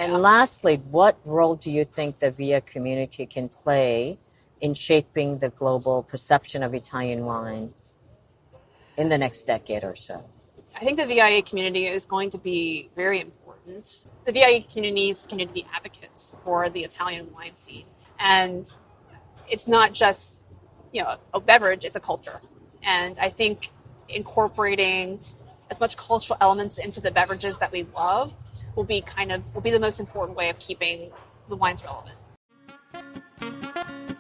And lastly, what role do you think the VIA community can play in shaping the global perception of Italian wine in the next decade or so? I think the VIA community is going to be very important. The VIA community needs to continue to be advocates for the Italian wine scene. And it's not just, a beverage, it's a culture. And I think incorporating as much cultural elements into the beverages that we love will be the most important way of keeping the wines relevant.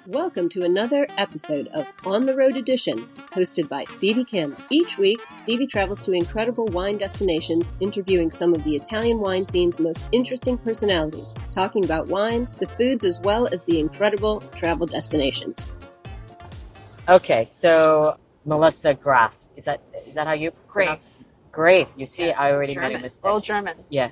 Welcome to another episode of On the Road Edition, hosted by Stevie Kim. Each week, Stevie travels to incredible wine destinations, interviewing some of the Italian wine scene's most interesting personalities, talking about wines, the foods, as well as the incredible travel destinations. Okay, so Melissa Graeff, is that how you pronounce it? Graeff. You see, I already made a mistake. Well, German. Yeah.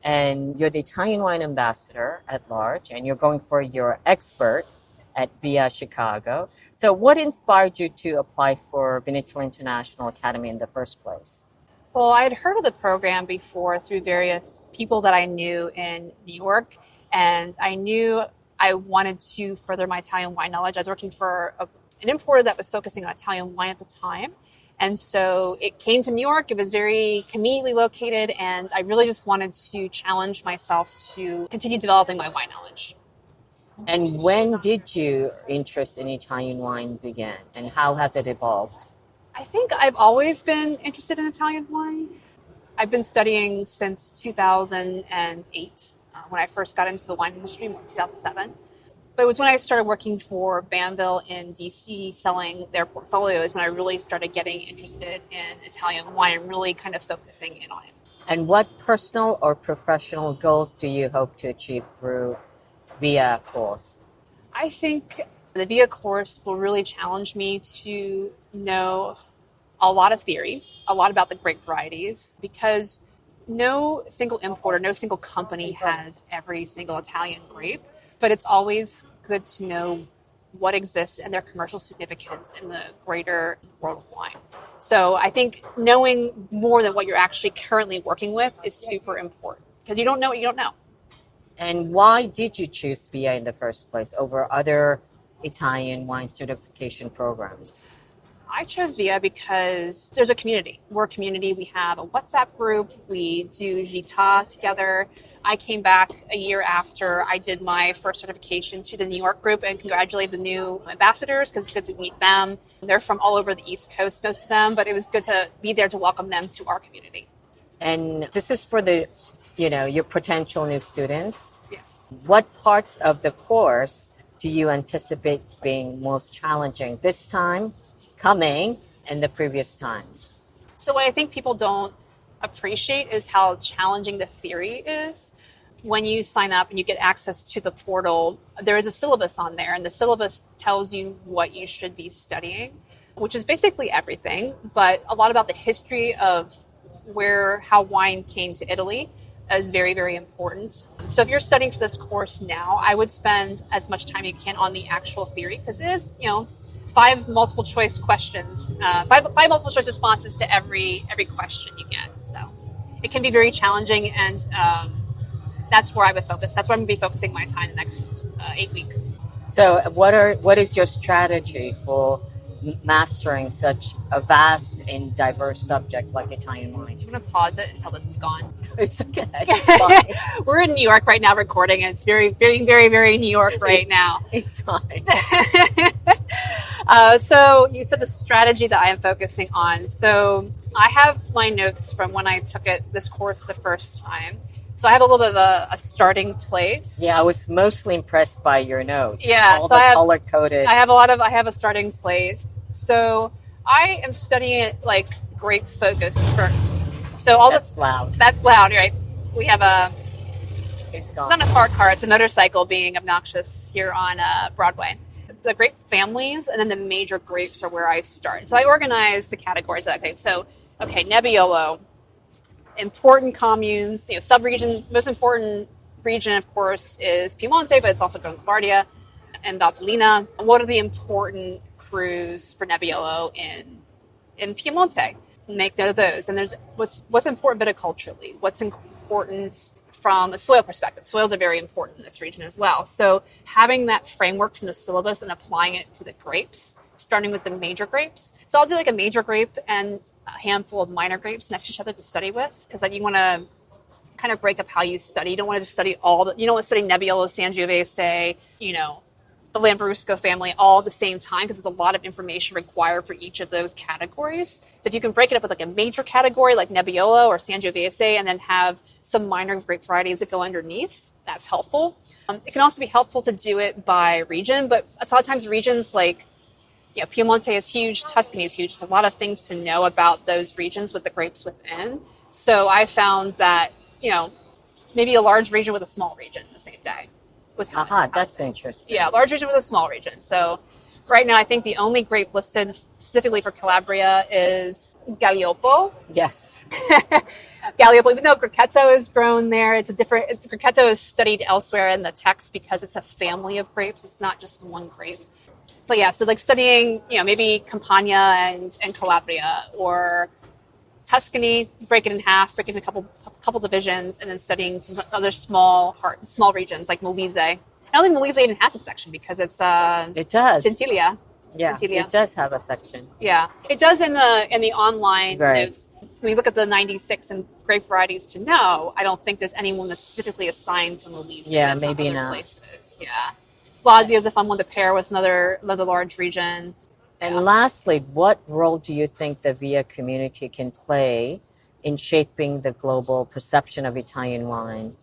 And you're the Italian wine ambassador at large, and you're going for your expert at VIA Chicago. So what inspired you to apply for Vinitaly International Academy in the first place? Well, I had heard of the program before through various people that I knew in New York, and I knew I wanted to further my Italian wine knowledge. I was working for an importer that was focusing on Italian wine at the time. And so it came to New York. It was very conveniently located, and I really just wanted to challenge myself to continue developing my wine knowledge. And when did your interest in Italian wine begin, and how has it evolved? I think I've always been interested in Italian wine. I've been studying since 2008, when I first got into the wine industry in 2007. But it was when I started working for Banville in DC selling their portfolios when I really started getting interested in Italian wine and really kind of focusing in on it. And what personal or professional goals do you hope to achieve through VIA course? I think the VIA course will really challenge me to know a lot of theory, a lot about the grape varieties, because no single importer, no single company has every single Italian grape. But it's always good to know what exists and their commercial significance in the greater world of wine. So I think knowing more than what you're actually currently working with is super important, because you don't know what you don't know. And why did you choose VIA in the first place over other Italian wine certification programs? I chose VIA because there's a community. We're a community. We have a WhatsApp group. We do Gita together. I came back a year after I did my first certification to the New York group and congratulate the new ambassadors, because it's good to meet them. They're from all over the East Coast, most of them, but it was good to be there to welcome them to our community. And this is for your potential new students. Yes. What parts of the course do you anticipate being most challenging this time, coming, and the previous times? So what I think people don't appreciate is how challenging the theory is. When you sign up and you get access to the portal, there is a syllabus on there, and the syllabus tells you what you should be studying, which is basically everything, but a lot about the history of how wine came to Italy is very, very important. So if you're studying for this course now, I would spend as much time you can on the actual theory, because it is, 5 multiple choice questions, five multiple choice responses to every question you get. So it can be very challenging, and that's where I would focus. That's where I'm going to be focusing my time the next 8 weeks. So what is your strategy for mastering such a vast and diverse subject like Italian wine? I'm going to pause it until this is gone. It's okay. It's fine. We're in New York right now recording, and it's very, very, very, very New York right now. It's fine. So you said the strategy that I am focusing on. So I have my notes from when I took this course the first time. So I have a little bit of a starting place. Yeah, I was mostly impressed by your notes. Yeah, all so the color-coded. I have a starting place. So I am studying it like grape focus first. So that's loud. That's loud, right? We have It's not a car car, it's a motorcycle being obnoxious here on Broadway. The grape families and then the major grapes are where I start. So I organize the categories of that thing. So, Nebbiolo, important communes, sub-region, most important region, of course, is Piemonte, but it's also Lombardia and Valtellina. What are the important crus for Nebbiolo in Piemonte? Make note of those. And there's what's important viticulturally, what's important from a soil perspective. Soils are very important in this region as well. So having that framework from the syllabus and applying it to the grapes, starting with the major grapes. So I'll do like a major grape and a handful of minor grapes next to each other to study with, because then you want to kind of break up how you study. You don't want to just study you don't want to study Nebbiolo, Sangiovese, the Lambrusco family all at the same time, because there's a lot of information required for each of those categories. So if you can break it up with like a major category like Nebbiolo or Sangiovese, and then have some minor grape varieties that go underneath, that's helpful. It can also be helpful to do it by region, but a lot of times regions like Piemonte is huge, Tuscany is huge. There's a lot of things to know about those regions with the grapes within. So I found that, maybe a large region with a small region the same day was how that's interesting. Yeah, large region with a small region. So right now, I think the only grape listed specifically for Calabria is Galliopo. Yes. Galliopo, even though Graeff is grown there, Graeff is studied elsewhere in the text because it's a family of grapes. It's not just one grape. But yeah, so like studying, maybe Campania and Calabria, or Tuscany, break it in half, break it in a couple divisions, and then studying some other small regions like Molise. I don't think Molise even has a section because it does. Tintilia. Yeah, Tintilia. It does have a section. Yeah, it does in the online right. notes. When you look at the 96 and grape varieties to know, I don't think there's anyone that's specifically assigned to Molise. Yeah, maybe other not. Places. Yeah. Lazio is a fun one to pair with another large region. And lastly, what role do you think the VIA community can play in shaping the global perception of Italian wine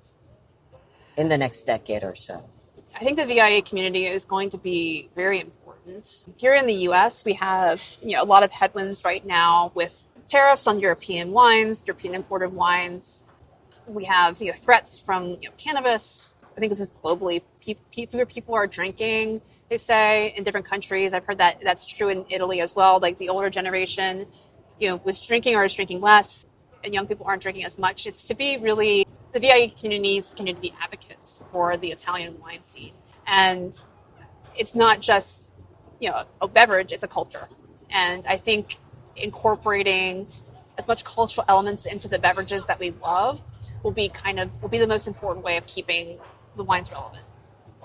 in the next decade or so? I think the VIA community is going to be very important. Here in the U.S., we have a lot of headwinds right now with tariffs on European wines, European imported wines. We have threats from cannabis. I think this is globally. Fewer people are drinking, they say, in different countries. I've heard that that's true in Italy as well. Like the older generation, was drinking or is drinking less, and young people aren't drinking as much. It's to be really, the VIA community needs to be advocates for the Italian wine scene. And it's not just, a beverage, it's a culture. And I think incorporating as much cultural elements into the beverages that we love will be the most important way of keeping the wines relevant.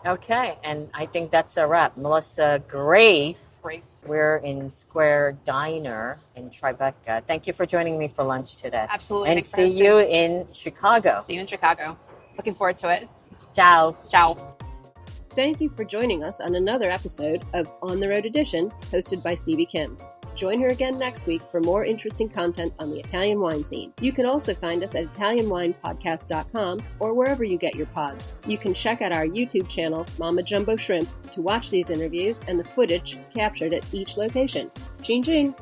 Okay, and I think that's a wrap. Melissa Graeff. We're in Square Diner in Tribeca. Thank you for joining me for lunch today. Absolutely. And see you in Chicago. See you in Chicago. Looking forward to it. Ciao. Ciao. Thank you for joining us on another episode of On the Road Edition, hosted by Stevie Kim. Join her again next week for more interesting content on the Italian wine scene. You can also find us at ItalianWinePodcast.com or wherever you get your pods. You can check out our YouTube channel, Mama Jumbo Shrimp, to watch these interviews and the footage captured at each location. Ching ching!